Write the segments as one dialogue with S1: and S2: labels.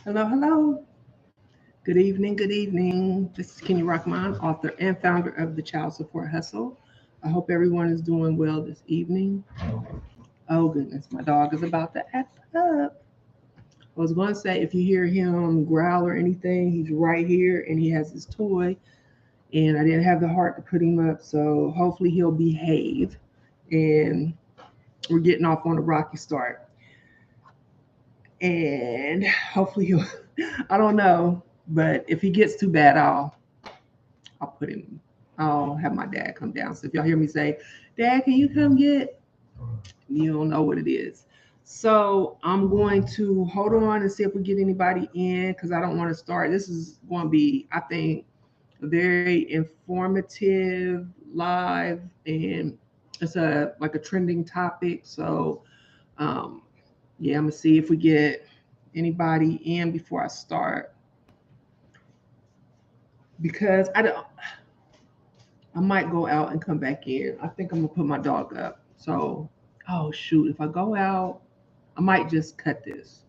S1: Hello, hello. Good evening, good evening. This is Kenya Rockman, author and founder of the Child Support Hustle. I hope everyone is doing well this evening. Oh, goodness, my dog is about to act up. I was going to say, if you hear him growl or anything, he's right here and he has his toy. And I didn't have the heart to put him up, so hopefully he'll behave. And we're getting off on a rocky start. And hopefully he'll, I don't know, but if he gets too bad, I'll put him. I'll have my dad come down. So if y'all hear me say, "Dad, can you come get?" You don't know what it is. So I'm going to hold on and see if we get anybody in because I don't want to start. This is going to be, I think, a very informative live, and it's a like a trending topic. So yeah, I'm gonna see if we get anybody in before I start because I might go out and come back in. I think I'm gonna put my dog up. So, oh shoot, if I go out, I might just cut this.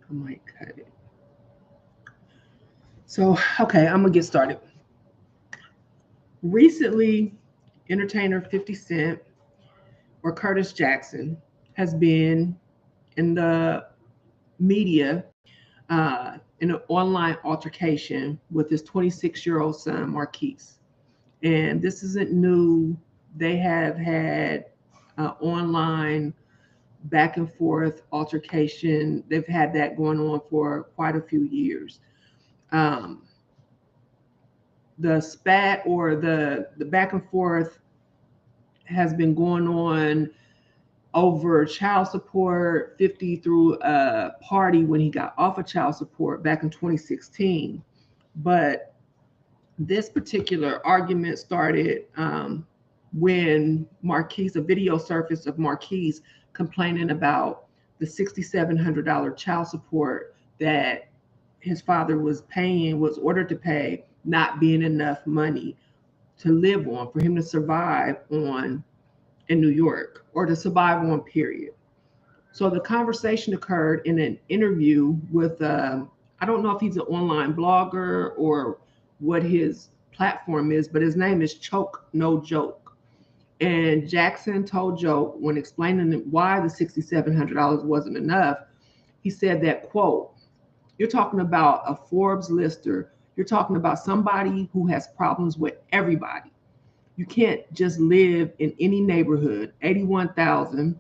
S1: I might cut it. So, okay, I'm gonna get started. Recently, entertainer 50 Cent or Curtis Jackson has been in the media in an online altercation with his 26-year-old son, Marquise. And this isn't new. They have had online back and forth altercation. They've had that going on for quite a few years. Um, the spat or the back and forth has been going on over child support. 50 threw a party when he got off of child support back in 2016. But this particular argument started when Marquise, a video surfaced of Marquise complaining about the $6,700 child support that his father was ordered to pay, not being enough money to live on, for him to survive on in New York or to survive on, period. So the conversation occurred in an interview with, I don't know if he's an online blogger or what his platform is, but his name is Choke No Joke. And Jackson told Joke when explaining why the $6,700 wasn't enough, he said that, quote, "You're talking about a Forbes lister. You're talking about somebody who has problems with everybody. You can't just live in any neighborhood. 81,000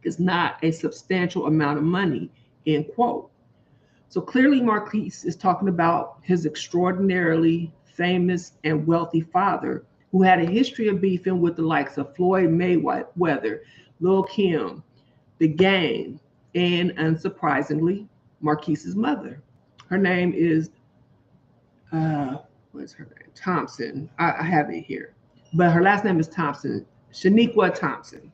S1: is not a substantial amount of money," end quote. So clearly Marquise is talking about his extraordinarily famous and wealthy father who had a history of beefing with the likes of Floyd Mayweather, Lil Kim, the gang, and unsurprisingly, Marquise's mother. Her name is uh, what's her name? Thompson. I have it here, but her last name is Thompson. Shaniqua Thompson.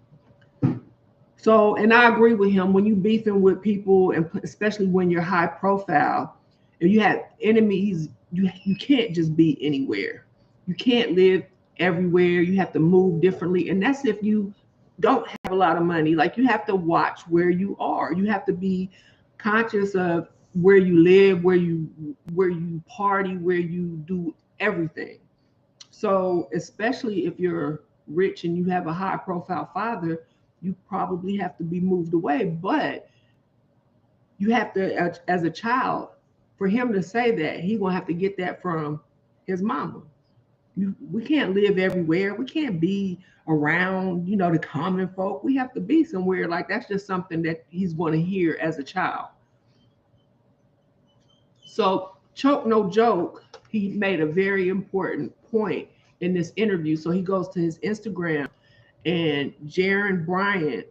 S1: So, and I agree with him when you beefing with people, and especially when you're high profile, and you have enemies, you can't just be anywhere. You can't live everywhere. You have to move differently, and that's if you don't have a lot of money. Like you have to watch where you are. You have to be conscious of where you live, where you party, where you do everything. So, especially if you're rich and you have a high profile father, you probably have to be moved away. But you have to, as a child, for him to say that, he gonna have to get that from his mama. We can't live everywhere. We can't be around, the common folk. We have to be somewhere. Like that's just something that he's going to hear as a child. So, Choke No Joke, he made a very important point in this interview. So he goes to his Instagram, and Jaron Bryant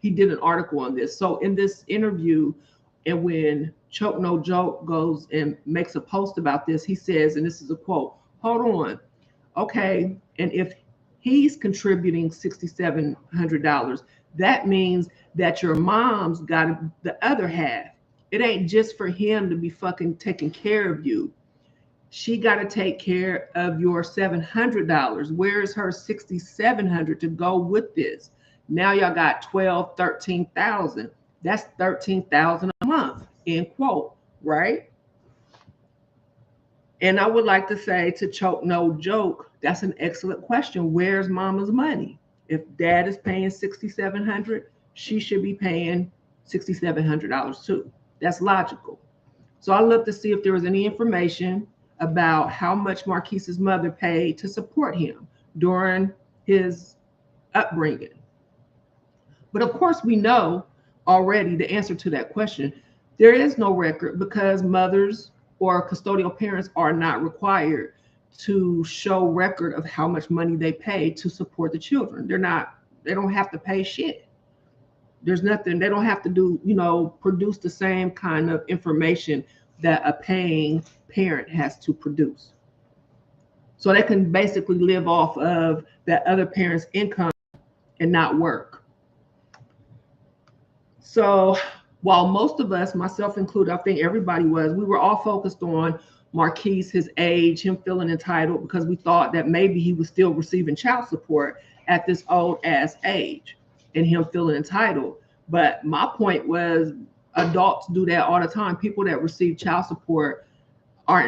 S1: he did an article on this. So in this interview, and when Choke No Joke goes and makes a post about this, he says, and this is a quote, "Hold on, okay, and if he's contributing $6,700, that means that your mom's got the other half. It ain't just for him to be fucking taking care of you. She got to take care of your $700. Where is her $6,700 to go with this? Now y'all got 12, 13,000. That's 13,000 a month, end quote, right? And I would like to say, to choke no joke, that's an excellent question. Where's mama's money? If dad is paying $6,700, she should be paying $6,700 too. That's logical. So I looked to see if there was any information about how much Marquise's mother paid to support him during his upbringing. But of course, we know already the answer to that question. There is no record because mothers or custodial parents are not required to show record of how much money they pay to support the children. They don't have to pay shit. There's nothing, they don't have to do, produce the same kind of information that a paying parent has to produce. So they can basically live off of that other parent's income and not work. So while most of us, myself included, I think everybody we were all focused on Marquise, his age, him feeling entitled, because we thought that maybe he was still receiving child support at this old ass age and him feeling entitled. But my point was, adults do that all the time. People that receive child support are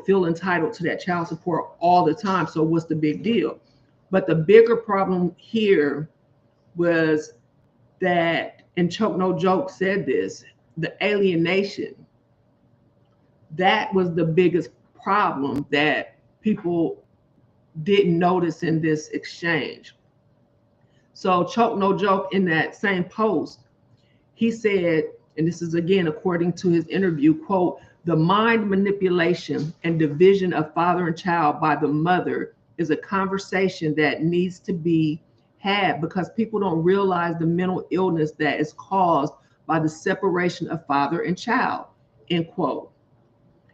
S1: feel entitled to that child support all the time. So what's the big deal? But the bigger problem here was that, and Choke No Joke said this, the alienation. That was the biggest problem that people didn't notice in this exchange. So Choke No Joke, in that same post, he said, and this is again according to his interview, quote, "The mind manipulation and division of father and child by the mother is a conversation that needs to be had because people don't realize the mental illness that is caused by the separation of father and child," end quote.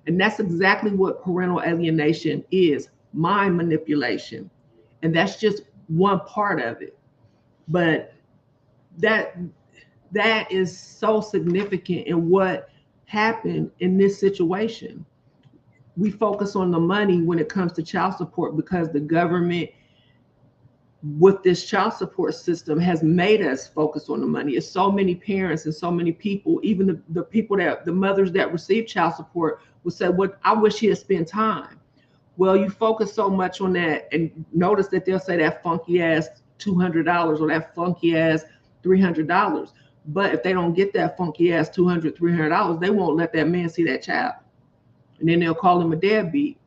S1: And that's exactly what parental alienation is, mind manipulation. And that's just one part of it. But that is so significant in what happened in this situation. We focus on the money when it comes to child support because the government, with this child support system, has made us focus on the money. It's so many parents and so many people, even the mothers that receive child support will say, "What, I wish he had spent time." Well, you focus so much on that, and notice that they'll say that funky ass $200 or that funky ass $300. But if they don't get that funky ass $200, $300, they won't let that man see that child. And then they'll call him a deadbeat.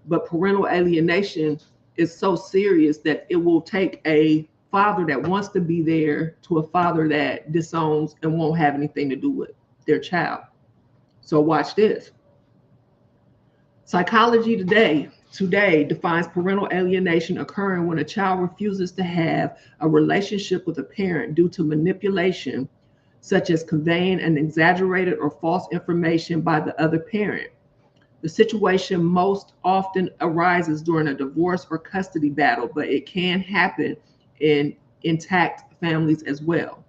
S1: But parental alienation is so serious that it will take a father that wants to be there to a father that disowns and won't have anything to do with their child. So watch this. Psychology Today defines parental alienation occurring when a child refuses to have a relationship with a parent due to manipulation, such as conveying an exaggerated or false information by the other parent. The situation most often arises during a divorce or custody battle, but it can happen in intact families as well.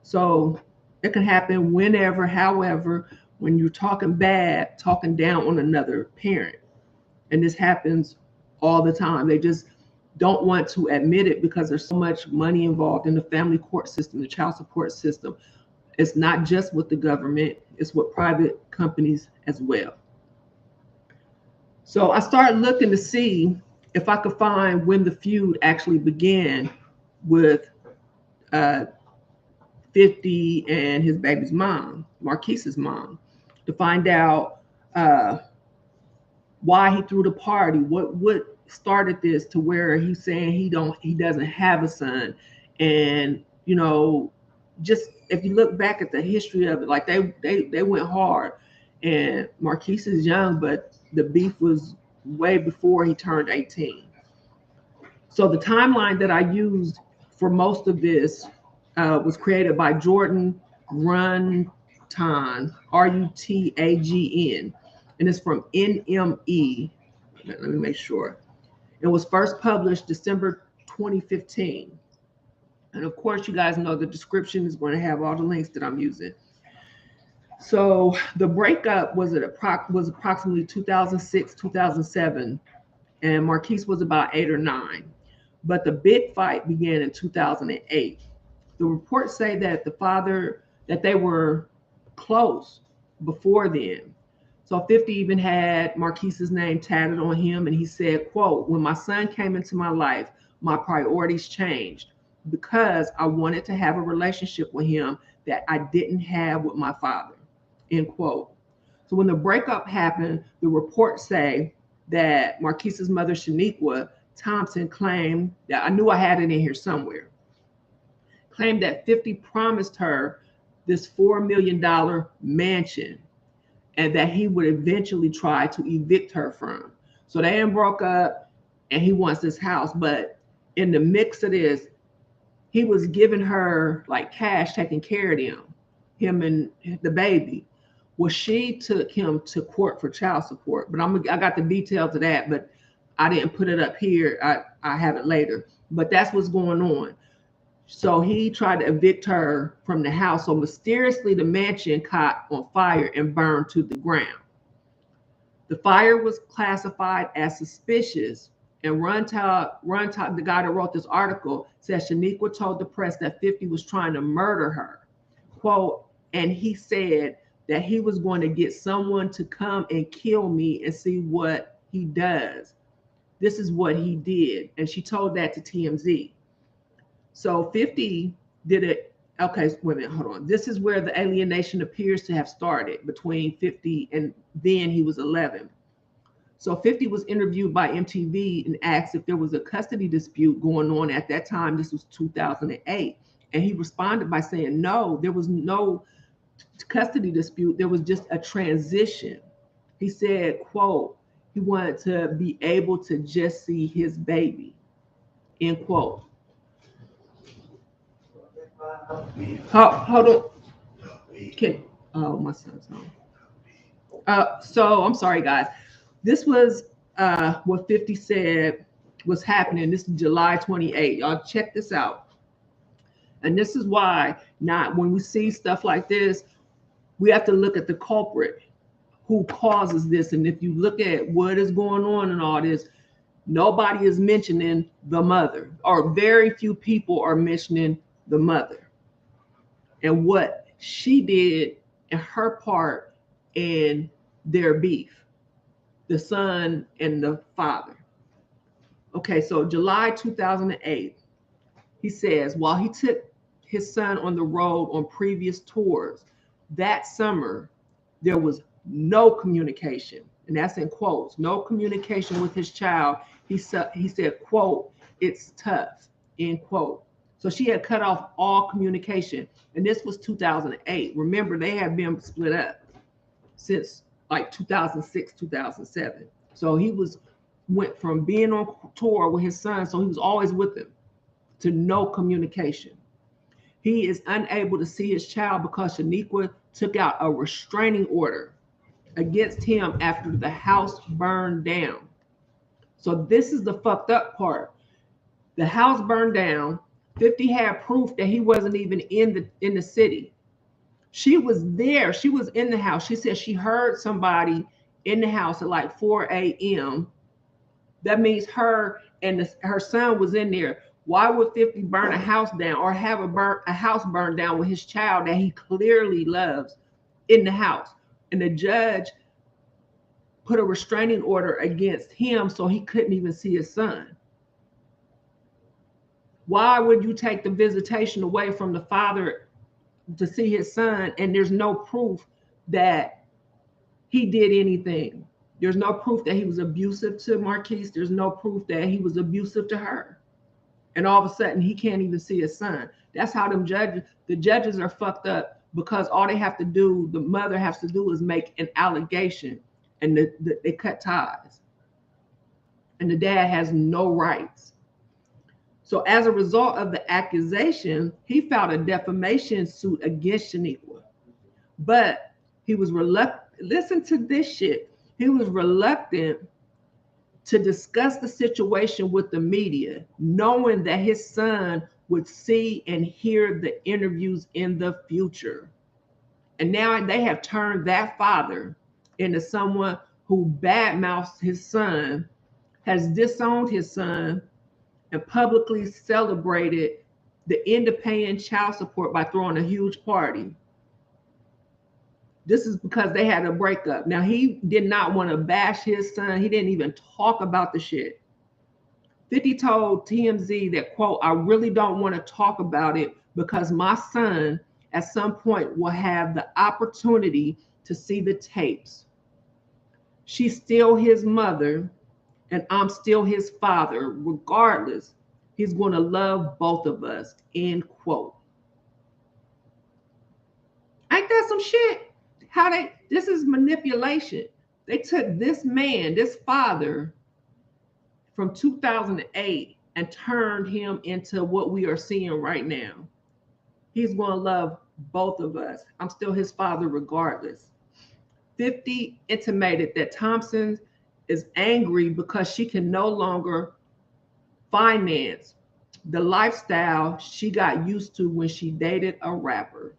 S1: So it can happen whenever, however, when you're talking down on another parent. And this happens all the time. They just don't want to admit it because there's so much money involved in the family court system, the child support system. It's not just with the government, it's with private companies as well. So I started looking to see if I could find when the feud actually began with 50 and his baby's mom, Marquise's mom, to find out why he threw the party, what started this to where he's saying he doesn't have a son. And just if you look back at the history of it, like they went hard. And Marquise is young, but the beef was way before he turned 18. So the timeline that I used for most of this was created by Jordan Runtan, Rutagn, and it's from NME. Let me make sure. It was first published December 2015. And of course, you guys know the description is going to have all the links that I'm using. So the breakup was approximately 2006, 2007, and Marquise was about 8 or 9. but the big fight began in 2008. The reports say that that they were close before then. So 50 even had Marquise's name tatted on him, and he said, quote, "When my son came into my life, my priorities changed because I wanted to have a relationship with him that I didn't have with my father," end quote. So when the breakup happened, the reports say that Marquise's mother, Shaniqua Thompson, claimed that, I knew I had it in here somewhere, claimed that 50 promised her this $4 million mansion and that he would eventually try to evict her from. So they ain't broke up and he wants this house. But in the mix of this, he was giving her like cash, taking care of him and the baby. Well, she took him to court for child support. But I got the details of that, but I didn't put it up here. I have it later. But that's what's going on. So he tried to evict her from the house. So mysteriously, the mansion caught on fire and burned to the ground. The fire was classified as suspicious, and Runtop, the guy that wrote this article, said Shaniqua told the press that 50 was trying to murder her. Quote, and he said that he was going to get someone to come and kill me and see what he does. This is what he did. And she told that to TMZ. So 50 did it. Okay, wait a minute, hold on. This is where the alienation appears to have started between 50 and then he was 11. So 50 was interviewed by MTV and asked if there was a custody dispute going on at that time. This was 2008. And he responded by saying, no, there was no custody dispute. There was just a transition. He said, quote, he wanted to be able to just see his baby, end quote. Hold on. Oh, my son's home. So I'm sorry, guys. This was what 50 said was happening. This is July 28. Y'all check this out. And this is why not when we see stuff like this, we have to look at the culprit who causes this. And if you look at what is going on and all this, nobody is mentioning the mother, or very few people are mentioning the mother and what she did and her part in their beef, the son and the father. Okay, so July 2008, he says, while he took his son on the road on previous tours, that summer, there was no communication, and that's in quotes, no communication with his child. He said, quote, it's tough, end quote. So she had cut off all communication. And this was 2008. Remember, they had been split up since like 2006, 2007. So he went from being on tour with his son, so he was always with him, to no communication. He is unable to see his child because Shaniqua took out a restraining order against him after the house burned down. So this is the fucked up part. The house burned down. 50 had proof that he wasn't even in the city. She was there. She was in the house. She said she heard somebody in the house at like 4 a.m. That means her and her son was in there. Why would 50 burn a house down or have a house burned down with his child that he clearly loves in the house? And the judge put a restraining order against him so he couldn't even see his son. Why would you take the visitation away from the father to see his son and there's no proof that he did anything? There's no proof that he was abusive to Marquise. There's no proof that he was abusive to her. And all of a sudden he can't even see his son. That's how the judges are fucked up, because all they have to do, the mother has to do, is make an allegation, and they cut ties. And the dad has no rights. So as a result of the accusation, he filed a defamation suit against Shaniqua. But he was reluctant, listen to this shit, he was reluctant to discuss the situation with the media, knowing that his son would see and hear the interviews in the future. And now they have turned that father into someone who badmouths his son, has disowned his son, and publicly celebrated the end of paying child support by throwing a huge party. This is because they had a breakup. Now, he did not want to bash his son. He didn't even talk about the shit. 50 told TMZ that, quote, I really don't want to talk about it because my son at some point will have the opportunity to see the tapes. She's still his mother and I'm still his father. Regardless, he's going to love both of us, end quote. Ain't that some shit? This is manipulation. They took this man, this father, from 2008 and turned him into what we are seeing right now. He's going to love both of us. I'm still his father regardless. 50 intimated that Thompson is angry because she can no longer finance the lifestyle she got used to when she dated a rapper.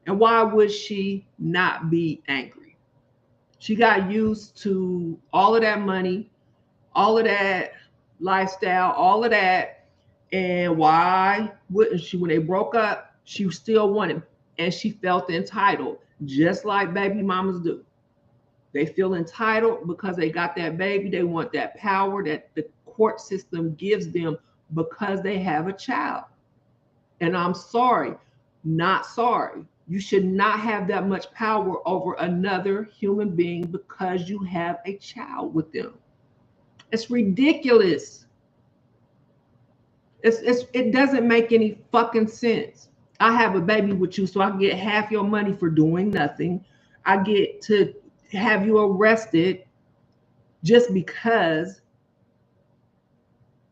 S1: And why would she not be angry? She got used to all of that money, all of that lifestyle, all of that. And why wouldn't she? When they broke up, she still wanted, and she felt entitled, just like baby mamas do. They feel entitled because they got that baby. They want that power that the court system gives them because they have a child. And I'm sorry, not sorry. You should not have that much power over another human being because you have a child with them. It's ridiculous. It doesn't make any fucking sense. I have a baby with you, so I get half your money for doing nothing. I get to have you arrested just because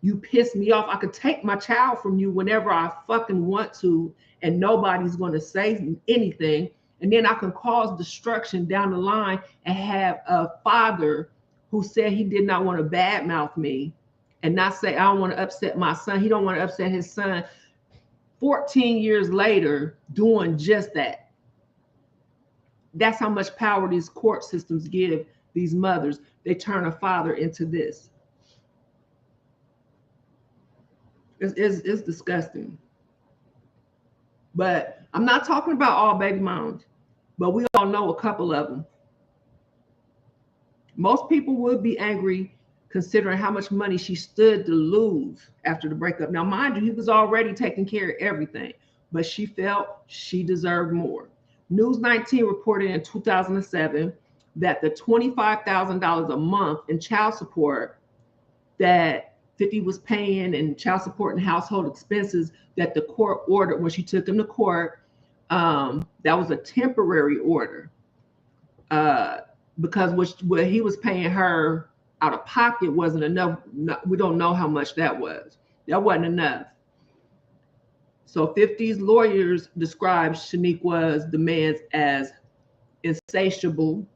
S1: you piss me off. I could take my child from you whenever I fucking want to, and nobody's going to say anything. And then I can cause destruction down the line and have a father who said he did not want to badmouth me and not say, I don't want to upset my son. He don't want to upset his son. 14 years later, doing just that. That's how much power these court systems give these mothers. They turn a father into this. It's disgusting. But I'm not talking about all baby moms, but we all know a couple of them. Most people would be angry considering how much money she stood to lose after the breakup. Now, mind you, he was already taking care of everything, but she felt she deserved more. News 19 reported in 2007 that the $25,000 a month in child support that 50 was paying and child support and household expenses that the court ordered when she took him to court, that was a temporary order because what he was paying her out of pocket wasn't enough. We don't know how much that was. That wasn't enough. So 50's lawyers described Shaniqua's demands as insatiable,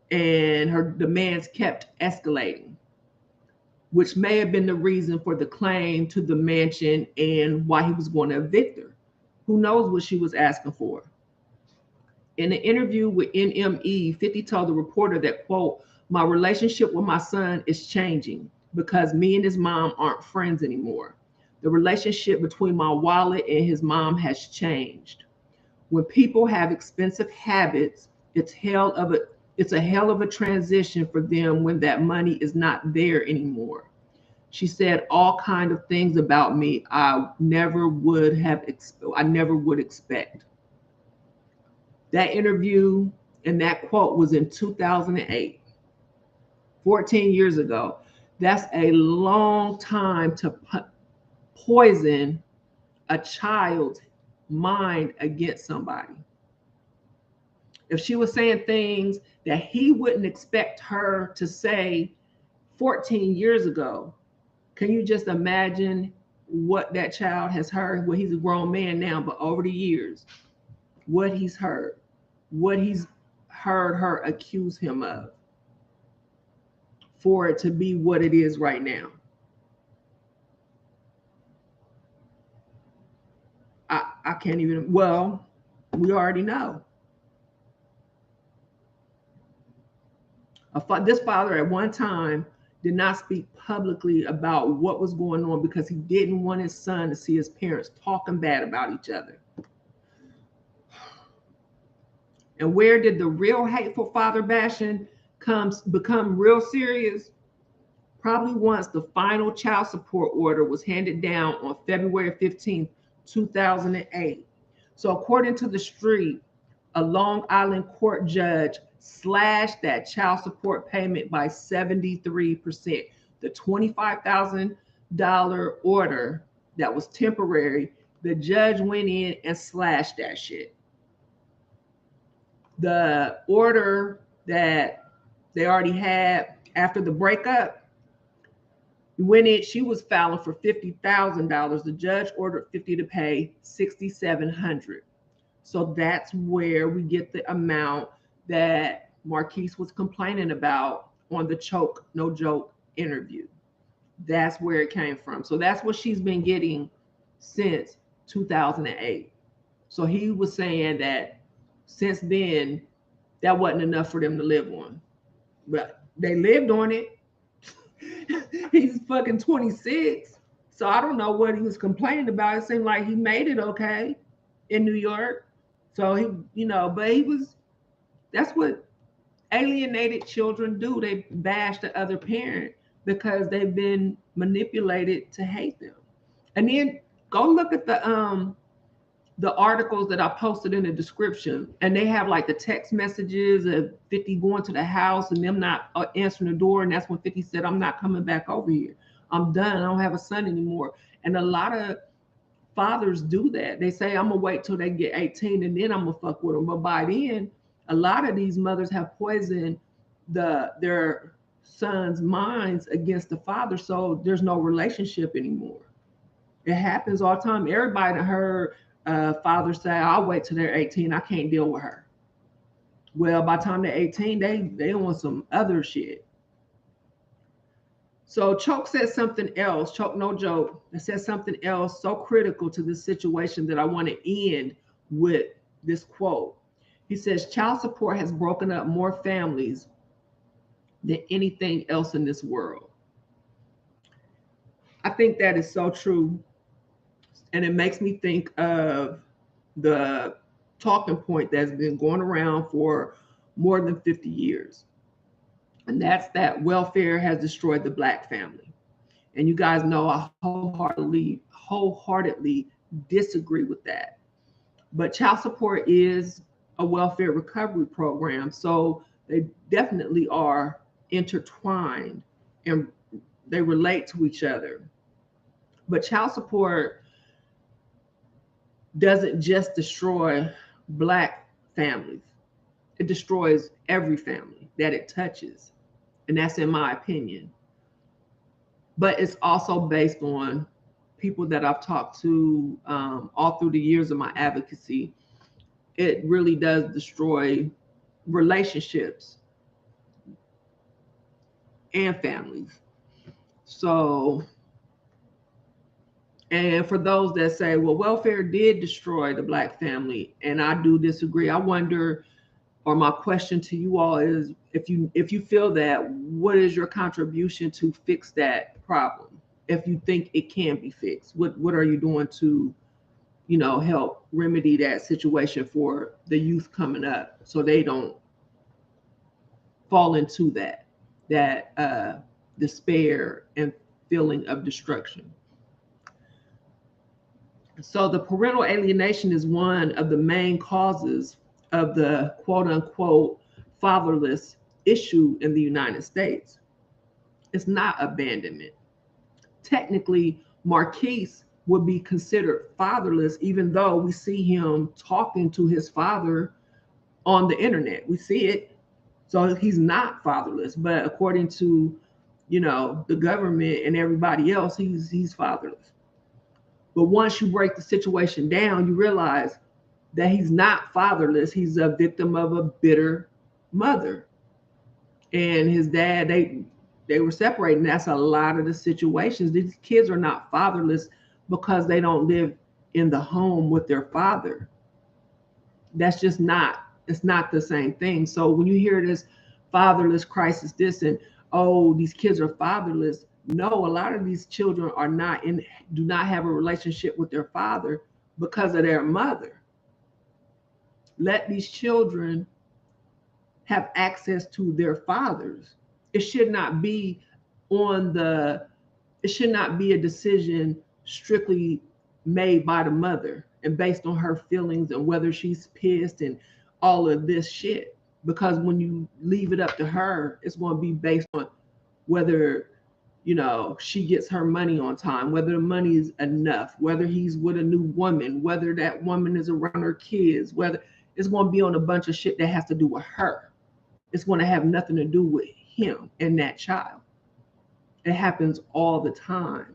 S1: and her demands kept escalating, which may have been the reason for the claim to the mansion and why he was going to evict her. Who knows what she was asking for? In an interview with NME, 50 told the reporter that, quote, my relationship with my son is changing because me and his mom aren't friends anymore. The relationship between my wallet and his mom has changed. When people have expensive habits, it's a hell of a transition for them when that money is not there anymore. She said all kind of things about me I never would expect. That interview and that quote was in 2008, 14 years ago. That's a long time to poison a child's mind against somebody. If she was saying things that he wouldn't expect her to say 14 years ago, can you just imagine what that child has heard? Well, he's a grown man now, but over the years, what he's heard her accuse him of for it to be what it is right now. I can't even, well, we already know. This father at one time did not speak publicly about what was going on because he didn't want his son to see his parents talking bad about each other. And where did the real hateful father bashing become real serious? Probably once the final child support order was handed down on February 15th, 2008. So according to The Street, a Long Island court judge slashed that child support payment by 73%. The $25,000 order that was temporary, the judge went in and slashed that shit. The order that they already had after the breakup, when she was filing for $50,000, the judge ordered 50 to pay $6,700. So that's where we get the amount that Marquise was complaining about on the Choke No Joke interview. That's where it came from. So that's what she's been getting since 2008. So he was saying that since then, that wasn't enough for them to live on. But they lived on it. He's fucking 26. So I don't know what he was complaining about. It seemed like he made it okay in New York. So he, but that's what alienated children do. They bash the other parent because they've been manipulated to hate them. And then go look at the articles that I posted in the description, and they have like the text messages of 50 going to the house and them not answering the door. And that's when 50 said, I'm not coming back over here. I'm done. I don't have a son anymore. And a lot of fathers do that. They say, I'm gonna wait till they get 18 and then I'm gonna fuck with them. But by then, a lot of these mothers have poisoned their sons' minds against the father. So there's no relationship anymore. It happens all the time. Everybody heard fathers say, I'll wait till they're 18. I can't deal with her. Well, by the time they're 18, they want some other shit. So Choke said something else, Choke No Joke, it said something else so critical to this situation that I want to end with this quote. He says, child support has broken up more families than anything else in this world. I think that is so true. And it makes me think of the talking point that's been going around for more than 50 years. And that's that welfare has destroyed the Black family. And you guys know I wholeheartedly disagree with that. But child support is a welfare recovery program. So they definitely are intertwined and they relate to each other. But child support doesn't just destroy Black families. It destroys every family that it touches. And that's in my opinion. But it's also based on people that I've talked to all through the years of my advocacy. It really does destroy relationships and families. So, and for those that say, well, welfare did destroy the Black family, and I do disagree. I wonder, or my question to you all is, if you feel that, what is your contribution to fix that problem? If you think it can be fixed, what are you doing to, help remedy that situation for the youth coming up so they don't fall into that despair and feeling of destruction? So the parental alienation is one of the main causes of the quote unquote fatherless issue in the United States. It's not abandonment. Technically, Marquise would be considered fatherless, even though we see him talking to his father on the internet. We see it. So he's not fatherless, but according to, the government and everybody else, he's fatherless. But once you break the situation down, you realize that he's not fatherless. He's a victim of a bitter mother. And his dad, they were separated. And that's a lot of the situations. These kids are not fatherless because they don't live in the home with their father. That's just not, it's not the same thing. So when you hear this fatherless crisis, this, and oh, these kids are fatherless. No, a lot of these children do not have a relationship with their father because of their mother. Let these children have access to their fathers. It should not be on the it should not be a decision strictly made by the mother and based on her feelings and whether she's pissed and all of this shit. Because when you leave it up to her, it's going to be based on whether she gets her money on time, whether the money is enough, whether he's with a new woman, whether that woman is around her kids, whether it's going to be on a bunch of shit that has to do with her. It's going to have nothing to do with him and that child. It happens all the time.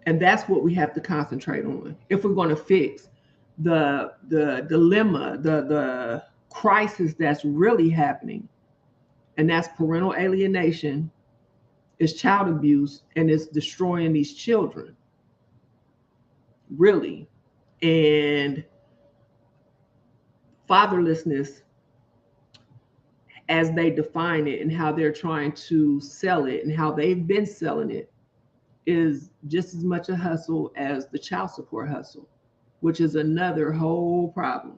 S1: And that's what we have to concentrate on if we're going to fix the dilemma, the crisis that's really happening. And that's parental alienation, it's child abuse, and it's destroying these children. Really. And fatherlessness, as they define it and how they're trying to sell it and how they've been selling it, is just as much a hustle as the child support hustle, which is another whole problem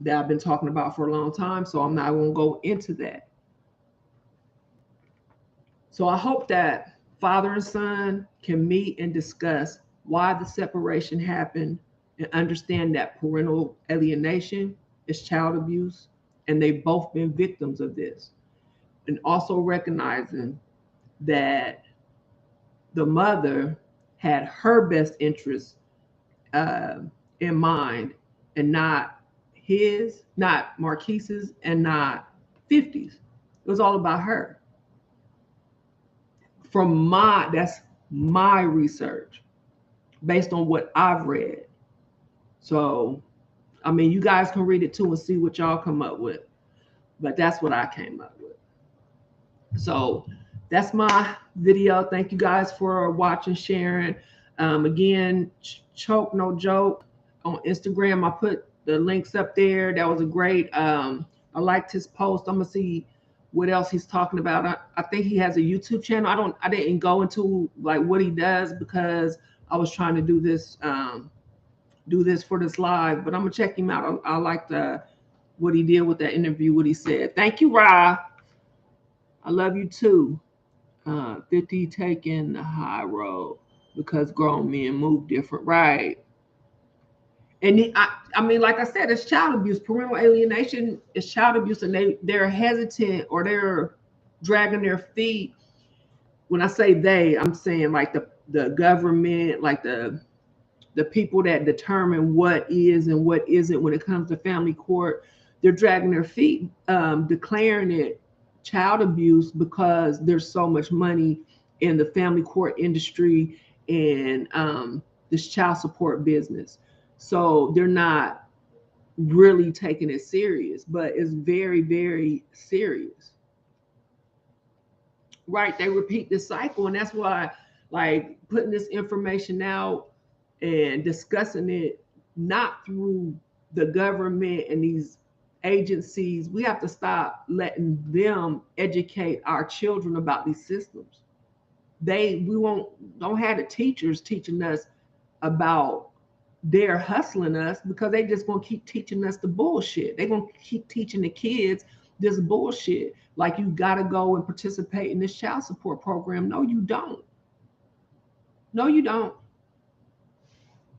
S1: that I've been talking about for a long time. So I'm not going to go into that. So I hope that father and son can meet and discuss why the separation happened and understand that parental alienation is child abuse and they've both been victims of this. And also recognizing that the mother had her best interests in mind and not his, not Marquise's, and not 50's. It was all about her. That's my research based on what I've read. So, I mean, you guys can read it too and see what y'all come up with. But that's what I came up with. So that's my video. Thank you guys for watching, sharing. Again, Choke No Joke on Instagram. I put the links up there. That was a great, I liked his post. I'm gonna see what else he's talking about. I think he has a YouTube channel. I didn't go into like what he does because I was trying to do this for this live, but I'm gonna check him out. I liked what he did with that interview, what he said. Thank you, Ra. I love you too. 50 taking the high road because grown men move different, right? And I mean, like I said, it's child abuse. Parental alienation is child abuse, and they're hesitant or they're dragging their feet. When I say they, I'm saying like the government, like the people that determine what is and what isn't when it comes to family court. They're dragging their feet, declaring it child abuse because there's so much money in the family court industry and this child support business. So they're not really taking it serious, but it's very, very serious. Right? They repeat this cycle, and that's why, like, putting this information out and discussing it not through the government and these agencies, we have to stop letting them educate our children about these systems. Don't have the teachers teaching us about they're hustling us because they just gonna keep teaching us the bullshit. They're gonna keep teaching the kids this bullshit. Like, you gotta go and participate in this child support program. No, you don't. No, you don't.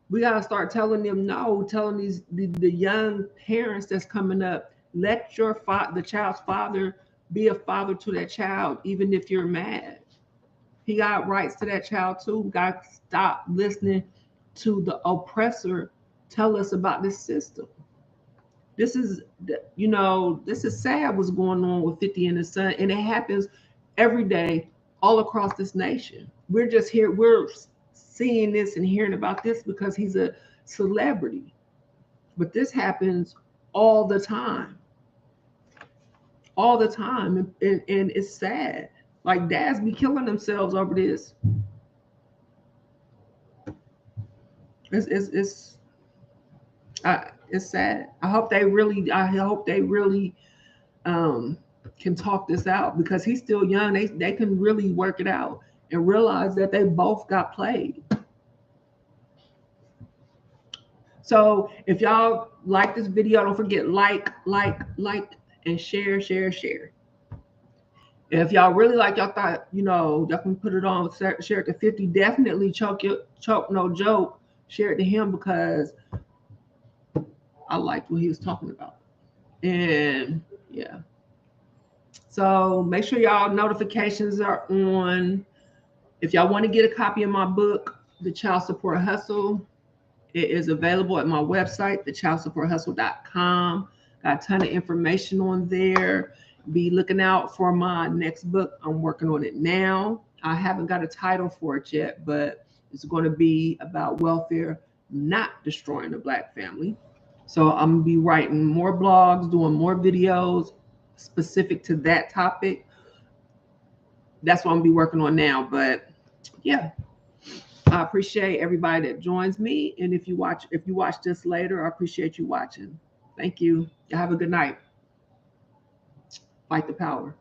S1: We gotta start telling them no, telling the young parents that's coming up, let the child's father be a father to that child, even if you're mad. He got rights to that child too. We gotta stop listening to the oppressor tell us about this system. This is sad what's going on with 50 and his son, and it happens every day all across this nation. We're just here, we're seeing this and hearing about this because he's a celebrity. But this happens all the time. All the time. And it's sad. Like, dads be killing themselves over this. It's sad. I hope they really can talk this out, because he's still young. They can really work it out and realize that they both got played. So if y'all like this video, don't forget like, and share. If y'all really like, y'all thought, definitely put it on, share it to 50. Definitely choke no joke, share it to him, because I liked what he was talking about. And yeah. So make sure y'all notifications are on. If y'all want to get a copy of my book, The Child Support Hustle, it is available at my website, thechildsupporthustle.com. Got a ton of information on there. Be looking out for my next book. I'm working on it now. I haven't got a title for it yet, but it's going to be about welfare not destroying the Black family. So I'm going to be writing more blogs, doing more videos specific to that topic. That's what I'm going to be working on now. But yeah, I appreciate everybody that joins me. And if you watch this later, I appreciate you watching. Thank you. Y'all have a good night. Fight the power.